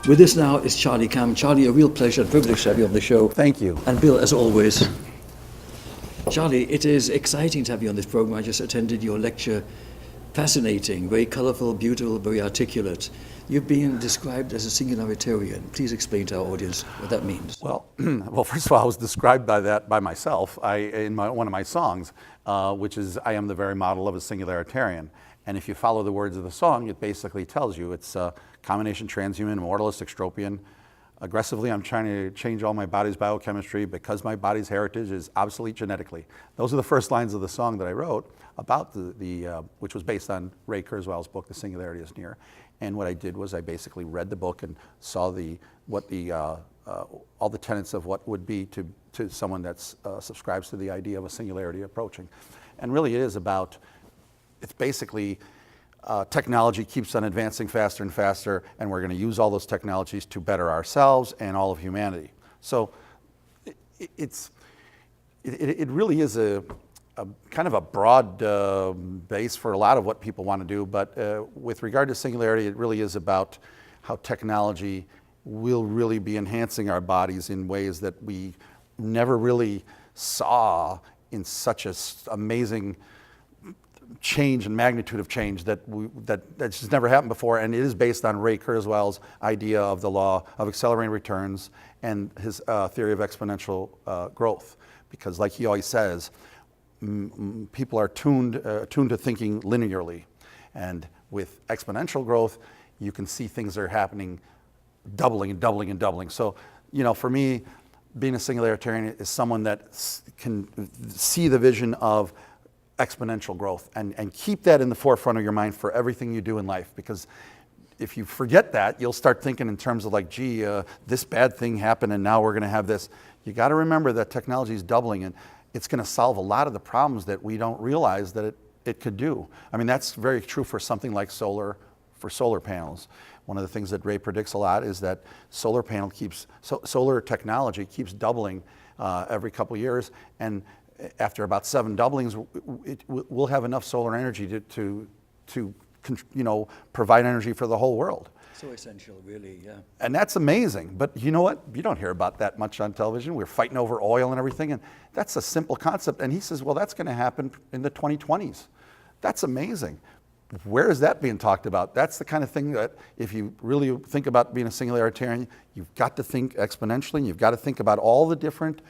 With us now is Charlie Cam. Charlie, a real pleasure and privilege to have you on the show. Thank you. And Bill, as always. Charlie, it is exciting to have you on this program. I just attended your lecture. Fascinating, very colourful, beautiful, very articulate. You've been described as a singularitarian. Please explain to our audience what that means. Well, first of all, I was described by that by myself in one of my songs, which is, I am the very model of a singularitarian. And if you follow the words of the song, it basically tells you it's a combination transhuman, moralistic, extropian. Aggressively, I'm trying to change all my body's biochemistry because my body's heritage is obsolete genetically. Those are the first lines of the song that I wrote about which was based on Ray Kurzweil's book, The Singularity is Near. And what I did was I basically read the book and saw all the tenets of what would be to someone that subscribes to the idea of a singularity approaching. And really it is about, it's basically technology keeps on advancing faster and faster, and we're going to use all those technologies to better ourselves and all of humanity. So it really is a kind of a broad base for a lot of what people want to do, but with regard to singularity, it really is about how technology will really be enhancing our bodies in ways that we never really saw in such an amazing change and magnitude of change that's just never happened before. And it is based on Ray Kurzweil's idea of the law of accelerating returns and his theory of exponential growth. Because like he always says, people are tuned to thinking linearly. And with exponential growth, you can see things that are happening doubling and doubling and doubling. So, you know, for me, being a singularitarian is someone that can see the vision of exponential growth and keep that in the forefront of your mind for everything you do in life. Because if you forget that, you'll start thinking in terms of like, gee, this bad thing happened and now we're going to have this. You got to remember that technology is doubling and it's going to solve a lot of the problems that we don't realize that it could do. I mean, that's very true for something like solar panels. One of the things that Ray predicts a lot is that solar technology keeps doubling every couple years, and after about 7 doublings, we'll have enough solar energy to provide energy for the whole world. So essential, really, yeah. And that's amazing. But you know what? You don't hear about that much on television. We're fighting over oil and everything, and that's a simple concept. And he says, well, that's going to happen in the 2020s. That's amazing. Where is that being talked about? That's the kind of thing that if you really think about being a singularitarian, you've got to think exponentially, and you've got to think about all the different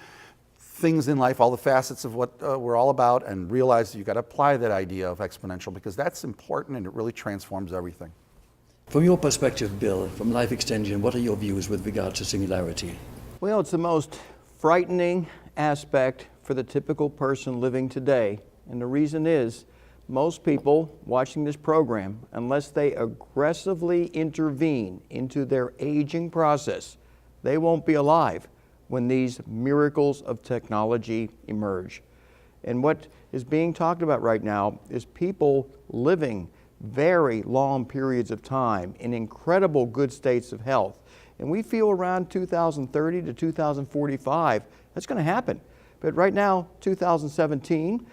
things in life, all the facets of what we're all about, and realize that you've got to apply that idea of exponential, because that's important and it really transforms everything. From your perspective, Bill, from Life Extension, what are your views with regard to singularity? Well, it's the most frightening aspect for the typical person living today. And the reason is, most people watching this program, unless they aggressively intervene into their aging process, they won't be alive when these miracles of technology emerge. And what is being talked about right now is people living very long periods of time in incredible good states of health. And we feel around 2030 to 2045, that's going to happen. But right now, 2017,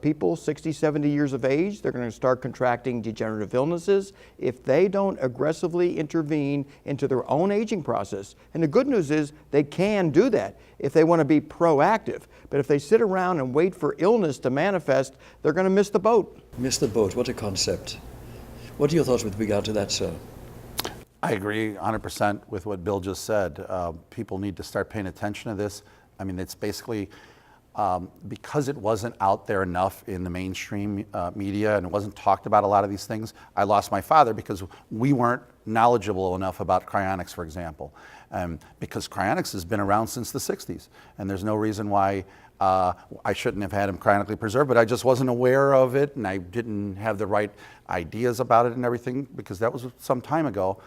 people 60, 70 years of age, they're going to start contracting degenerative illnesses if they don't aggressively intervene into their own aging process. And the good news is they can do that if they want to be proactive. But if they sit around and wait for illness to manifest, they're going to miss the boat. Miss the boat, what a concept. What are your thoughts with regard to that, sir? I agree 100% with what Bill just said. People need to start paying attention to this. I mean, it's basically because it wasn't out there enough in the mainstream media and it wasn't talked about a lot of these things. I lost my father because we weren't knowledgeable enough about cryonics, for example, because cryonics has been around since the 60s, and there's no reason why I shouldn't have had him cryonically preserved, but I just wasn't aware of it, and I didn't have the right ideas about it and everything, because that was some time ago.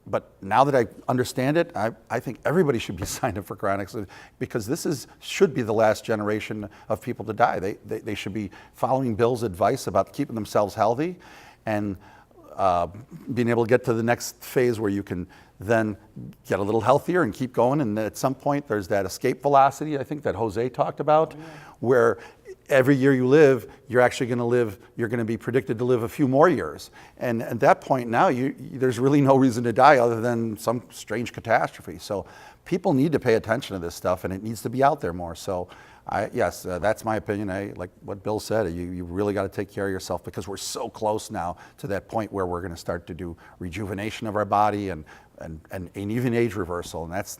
But now that I understand it, I think everybody should be signed up for cryonics, because this should be the last generation of people to die. They should be following Bill's advice about keeping themselves healthy and being able to get to the next phase where you can then get a little healthier and keep going. And at some point, there's that escape velocity, I think, that Jose talked about, where every year you live, you're actually going to live, you're going to be predicted to live a few more years. And at that point now, there's really no reason to die other than some strange catastrophe. So people need to pay attention to this stuff, and it needs to be out there more. So yes, that's my opinion. Like what Bill said, you really got to take care of yourself, because we're so close now to that point where we're going to start to do rejuvenation of our body and even age reversal. And it's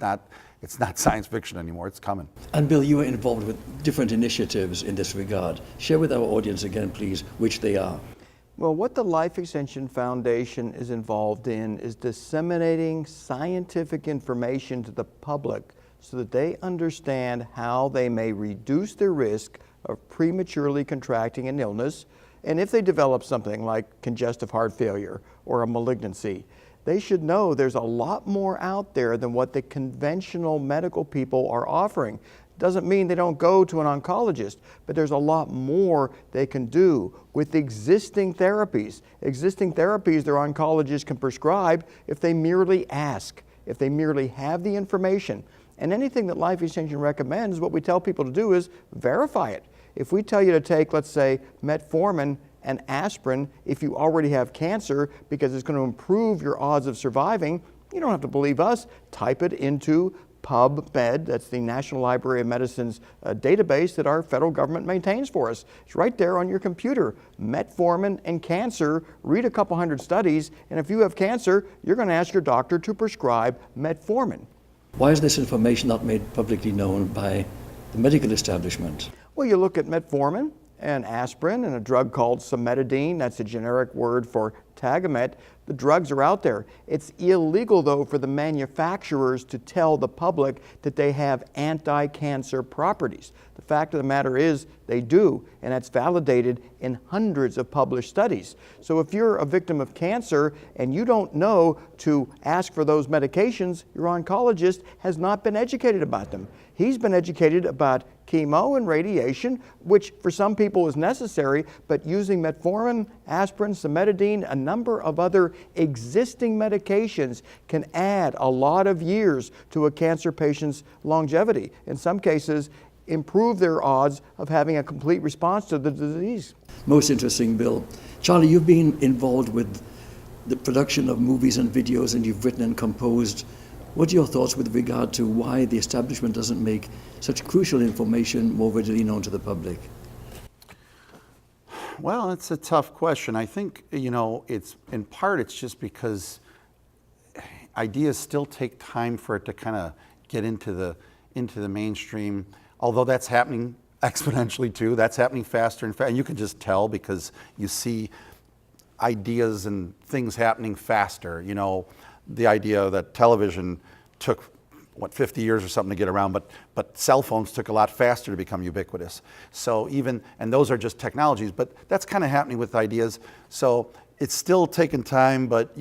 not science fiction anymore, it's coming. And Bill, you are involved with different initiatives in this regard. Share with our audience again, please, which they are. Well, what the Life Extension Foundation is involved in is disseminating scientific information to the public so that they understand how they may reduce their risk of prematurely contracting an illness, and if they develop something like congestive heart failure or a malignancy, they should know there's a lot more out there than what the conventional medical people are offering. Doesn't mean they don't go to an oncologist, but there's a lot more they can do with existing therapies. Existing therapies their oncologists can prescribe if they merely ask, if they merely have the information. And anything that Life Extension recommends, what we tell people to do is verify it. If we tell you to take, let's say, metformin and aspirin if you already have cancer because it's going to improve your odds of surviving, you don't have to believe us. Type it into PubMed, that's the National Library of Medicine's database that our federal government maintains for us. It's right there on your computer. Metformin and cancer, read a couple hundred studies, and if you have cancer, you're going to ask your doctor to prescribe metformin. Why is this information not made publicly known by the medical establishment? Well, you look at metformin and aspirin and a drug called cimetidine, that's a generic word for Tagamet. The drugs are out there. It's illegal, though, for the manufacturers to tell the public that they have anti-cancer properties. The fact of the matter is they do, and that's validated in hundreds of published studies. So if you're a victim of cancer and you don't know to ask for those medications, your oncologist has not been educated about them. He's been educated about chemo and radiation, which for some people is necessary, but using metformin, aspirin, cimetidine, a number of other existing medications can add a lot of years to a cancer patient's longevity. In some cases, improve their odds of having a complete response to the disease. Most interesting, Bill. Charlie, you've been involved with the production of movies and videos, and you've written and composed. What are your thoughts with regard to why the establishment doesn't make such crucial information more readily known to the public? Well, it's a tough question. I think, it's in part it's just because ideas still take time for it to kind of get into the mainstream. Although that's happening exponentially too. That's happening faster and faster. And you can just tell because you see ideas and things happening faster. The idea that television took 50 years or something to get around, but cell phones took a lot faster to become ubiquitous. So and those are just technologies, but that's kind of happening with ideas. So it's still taking time, but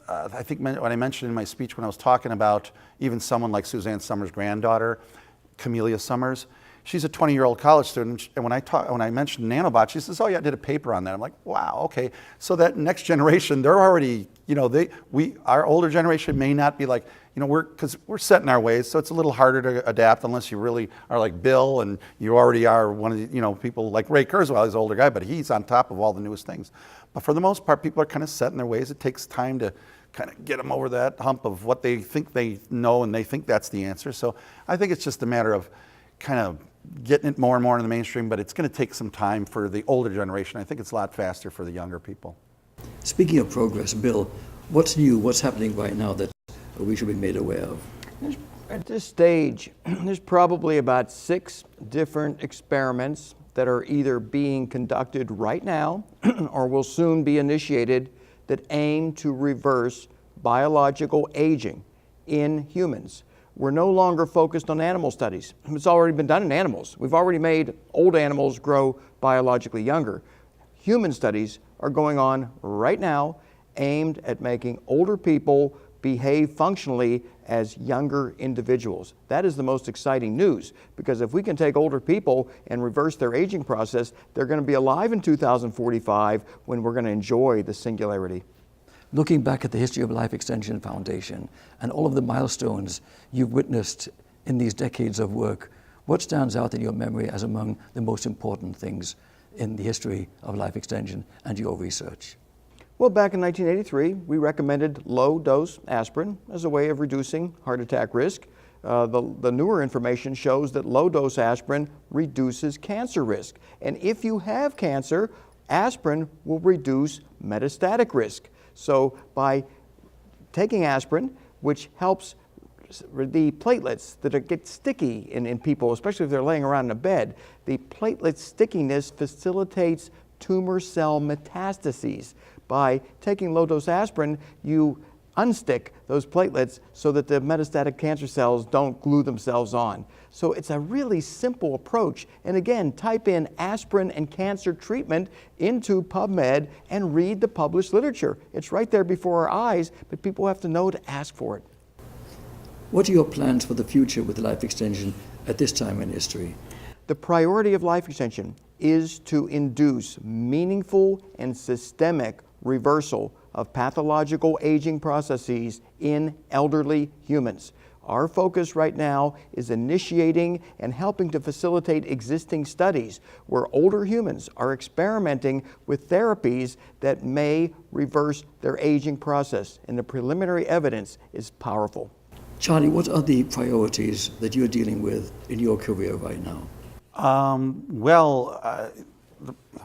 I think what I mentioned in my speech when I was talking about even someone like Suzanne Summers' granddaughter, Camellia Summers, she's a 20-year-old college student, and when I mentioned nanobots, she says, "Oh yeah, I did a paper on that." I'm like, "Wow, okay." So that next generation, they're already, our older generation may not be like, because we're set in our ways, so it's a little harder to adapt unless you really are like Bill and you already are one of the, people like Ray Kurzweil. He's an older guy, but he's on top of all the newest things. But for the most part, people are kind of set in their ways. It takes time to kind of get them over that hump of what they think they know, and they think that's the answer. So I think it's just a matter of kind of getting it more and more in the mainstream, but it's going to take some time for the older generation. I think it's a lot faster for the younger people. Speaking of progress, Bill, what's new, what's happening right now that we should be made aware of? At this stage, there's probably about 6 different experiments that are either being conducted right now or will soon be initiated that aim to reverse biological aging in humans. We're no longer focused on animal studies. It's already been done in animals. We've already made old animals grow biologically younger. Human studies are going on right now aimed at making older people behave functionally as younger individuals. That is the most exciting news, because if we can take older people and reverse their aging process, they're going to be alive in 2045 when we're going to enjoy the singularity. Looking back at the history of Life Extension Foundation and all of the milestones you've witnessed in these decades of work, What stands out in your memory as among the most important things in the history of life extension and your research? Well, back in 1983, we recommended low-dose aspirin as a way of reducing heart attack risk. The newer information shows that low-dose aspirin reduces cancer risk. And if you have cancer, aspirin will reduce metastatic risk. So by taking aspirin, which helps the platelets that get sticky in people, especially if they're laying around in a bed, the platelet stickiness facilitates tumor cell metastases. By taking low-dose aspirin, you unstick those platelets so that the metastatic cancer cells don't glue themselves on. So it's a really simple approach. And again, type in aspirin and cancer treatment into PubMed and read the published literature. It's right there before our eyes, but people have to know to ask for it. What are your plans for the future with life extension at this time in history? The priority of life extension is to induce meaningful and systemic reversal of pathological aging processes in elderly humans. Our focus right now is initiating and helping to facilitate existing studies where older humans are experimenting with therapies that may reverse their aging process, and the preliminary evidence is powerful. Charlie, what are the priorities that you're dealing with in your career right now?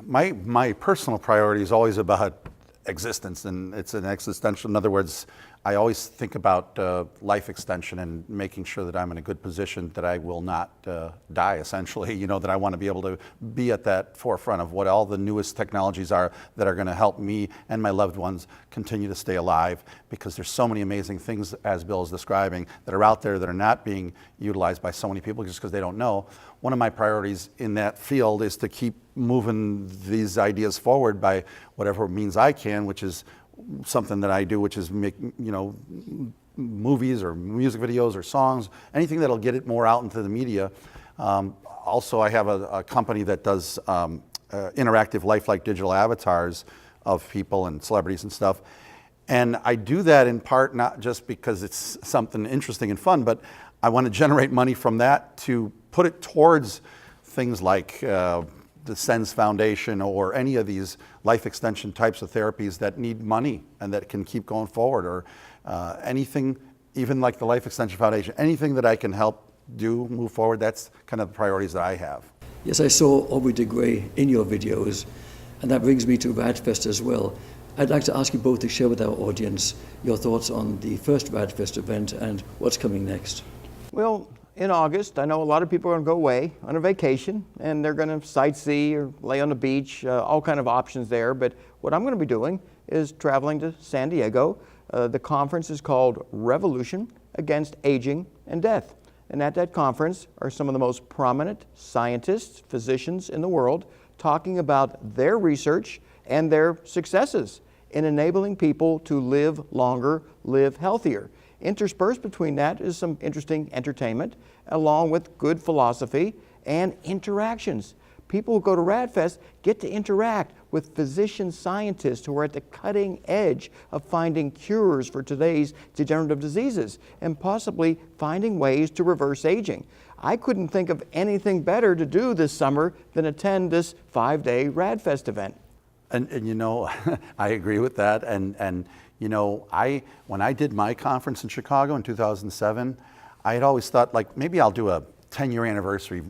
My personal priority is always about existence, and it's an existential. In other words, I always think about life extension and making sure that I'm in a good position, that I will not die, essentially. You know, that I want to be able to be at that forefront of what all the newest technologies are that are going to help me and my loved ones continue to stay alive, because there's so many amazing things, as Bill is describing, that are out there that are not being utilized by so many people just because they don't know. One of my priorities in that field is to keep moving these ideas forward by whatever means I can, which is something that I do, which is make, movies or music videos or songs, anything that'll get it more out into the media. Also, I have a company that does interactive lifelike digital avatars of people and celebrities and stuff. And I do that in part not just because it's something interesting and fun, but I want to generate money from that to put it towards things like the SENS Foundation or any of these life extension types of therapies that need money and that can keep going forward, or anything, even like the Life Extension Foundation, anything that I can help do move forward. That's kind of the priorities that I have. Yes, I saw Aubrey de Grey in your videos, and that brings me to RADFest as well. I'd like to ask you both to share with our audience your thoughts on the first RADFest event and what's coming next. Well, in August, I know a lot of people are going to go away on a vacation, and they're going to sightsee or lay on the beach, all kind of options there. But what I'm going to be doing is traveling to San Diego. The conference is called Revolution Against Aging and Death. And at that conference are some of the most prominent scientists, physicians in the world, talking about their research and their successes in enabling people to live longer, live healthier. Interspersed between that is some interesting entertainment, along with good philosophy and interactions. People who go to RADFest get to interact with physician scientists who are at the cutting edge of finding cures for today's degenerative diseases and possibly finding ways to reverse aging. I couldn't think of anything better to do this summer than attend this 5-day RADFest event. And I agree with that. And when I did my conference in Chicago in 2007, I had always thought, like, maybe I'll do a 10-year anniversary,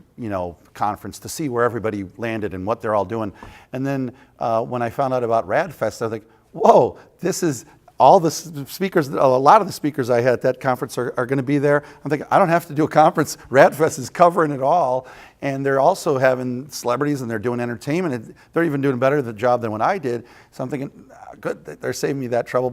conference to see where everybody landed and what they're all doing. And then when I found out about RADFest, I was like, whoa, this is all the speakers, a lot of the speakers I had at that conference are going to be there. I'm thinking, I don't have to do a conference. RADFest is covering it all. And they're also having celebrities, and they're doing entertainment. And they're even doing better the job than what I did. So I'm thinking, good, they're saving me that trouble.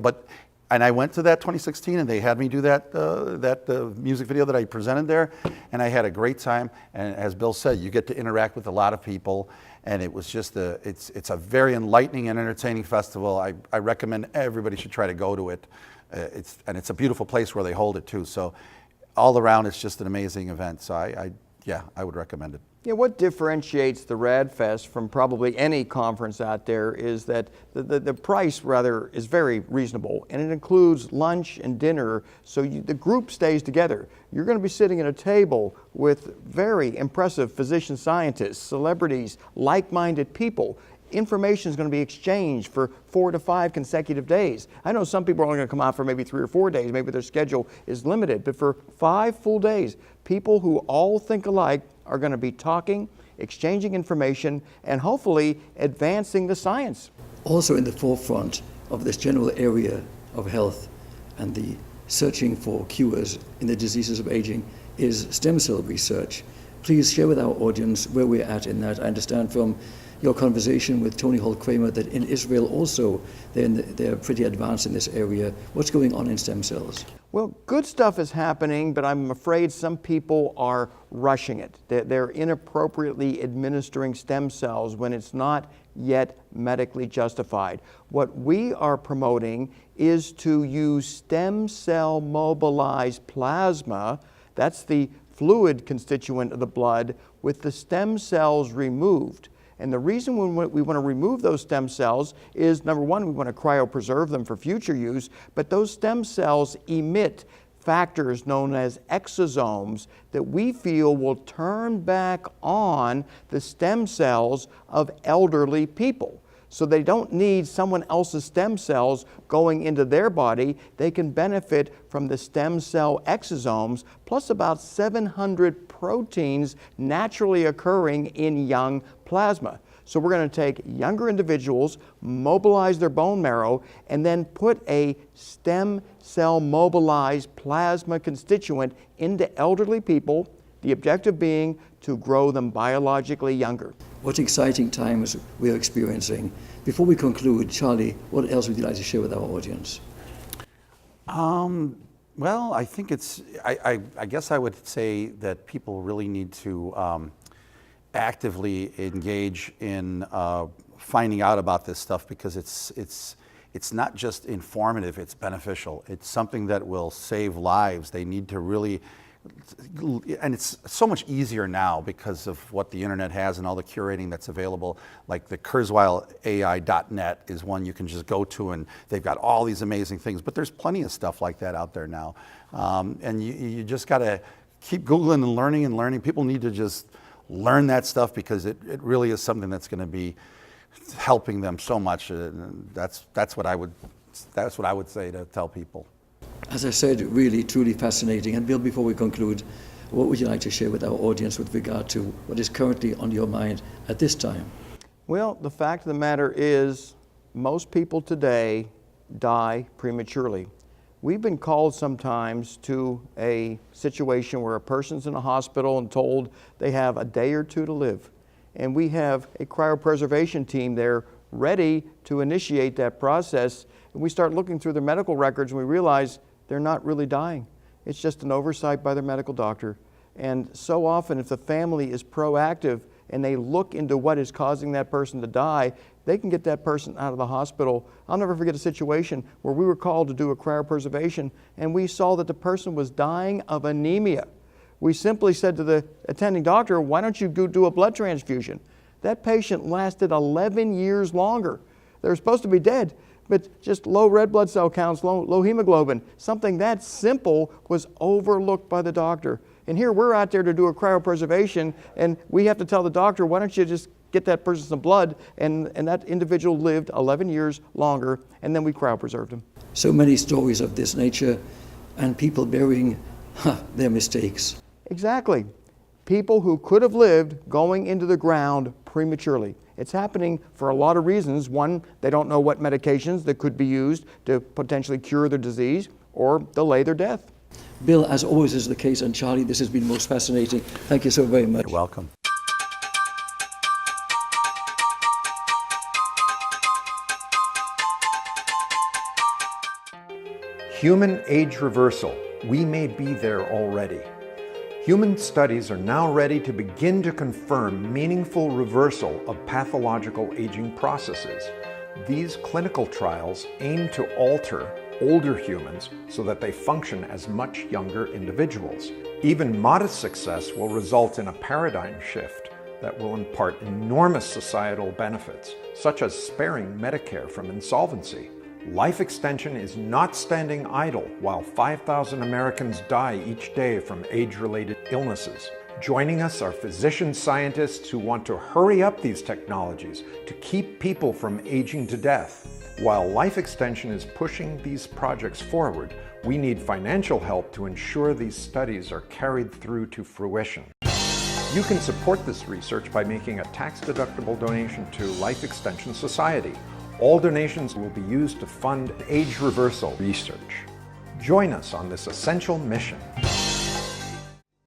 And I went to that 2016, and they had me do that music video that I presented there, and I had a great time. And as Bill said, you get to interact with a lot of people, and it was just it's a very enlightening and entertaining festival. I recommend everybody should try to go to it. It's a beautiful place where they hold it too. So all around, it's just an amazing event. So I would recommend it. Yeah, what differentiates the RadFest from probably any conference out there is that the price rather is very reasonable, and it includes lunch and dinner, so the group stays together. You're going to be sitting at a table with very impressive physician scientists, celebrities, like-minded people. Information is going to be exchanged for 4 to 5 consecutive days. I know some people are only going to come out for maybe 3 or 4 days, maybe their schedule is limited, but for 5 full days, people who all think alike are going to be talking, exchanging information, and hopefully advancing the science. Also in the forefront of this general area of health and the searching for cures in the diseases of aging is stem cell research. Please share with our audience where we're at in that. I understand from your conversation with Tony Holt-Kramer that in Israel also they're pretty advanced in this area. What's going on in stem cells? Well, good stuff is happening, but I'm afraid some people are rushing it. They're inappropriately administering stem cells when it's not yet medically justified. What we are promoting is to use stem cell mobilized plasma, that's the fluid constituent of the blood, with the stem cells removed. And the reason we want to remove those stem cells is, number one, we want to cryopreserve them for future use, but those stem cells emit factors known as exosomes that we feel will turn back on the stem cells of elderly people. So they don't need someone else's stem cells going into their body. They can benefit from the stem cell exosomes, plus about 700 proteins naturally occurring in young plasma. So we're going to take younger individuals, mobilize their bone marrow, and then put a stem cell mobilized plasma constituent into elderly people, the objective being to grow them biologically younger. What exciting times we are experiencing. Before we conclude, Charlie, what else would you like to share with our audience? Well, I think I guess I would say that people really need to actively engage in finding out about this stuff, because it's not just informative, it's beneficial. It's something that will save lives. They need to really, and it's so much easier now because of what the internet has and all the curating that's available. Like the KurzweilAI.net is one you can just go to, and they've got all these amazing things, but there's plenty of stuff like that out there now. And you just gotta keep Googling and learning. People need to just learn that stuff, because it really is something that's gonna be helping them so much. That's what I would say to tell people. As I said, really, truly fascinating. And Bill, before we conclude, what would you like to share with our audience with regard to what is currently on your mind at this time? Well, the fact of the matter is, most people today die prematurely. We've been called sometimes to a situation where a person's in a hospital and told they have a day or 2 to live. And we have a cryopreservation team there ready to initiate that process. And we start looking through their medical records and we realize they're not really dying. It's just an oversight by their medical doctor. And so often, if the family is proactive and they look into what is causing that person to die, they can get that person out of the hospital. I'll never forget a situation where we were called to do a cryopreservation and we saw that the person was dying of anemia. We simply said to the attending doctor, why don't you go do a blood transfusion? That patient lasted 11 years longer. They were supposed to be dead, but just low red blood cell counts, low hemoglobin. Something that simple was overlooked by the doctor. And here we're out there to do a cryopreservation, and we have to tell the doctor, why don't you just get that person some blood? And that individual lived 11 years longer, and then we cryopreserved him. So many stories of this nature, and people bearing their mistakes. Exactly. People who could have lived going into the ground prematurely. It's happening for a lot of reasons. One, they don't know what medications that could be used to potentially cure their disease or delay their death. Bill, as always is the case, and Charlie, this has been most fascinating. Thank you so very much. You're welcome. Human age reversal. We may be there already. Human studies are now ready to begin to confirm meaningful reversal of pathological aging processes. These clinical trials aim to alter older humans so that they function as much younger individuals. Even modest success will result in a paradigm shift that will impart enormous societal benefits, such as sparing Medicare from insolvency. Life extension is not standing idle while 5,000 Americans die each day from age-related illnesses. Joining us are physician scientists who want to hurry up these technologies to keep people from aging to death. While life extension is pushing these projects forward, we need financial help to ensure these studies are carried through to fruition. You can support this research by making a tax-deductible donation to Life Extension Society. All donations will be used to fund age reversal research. Join us on this essential mission.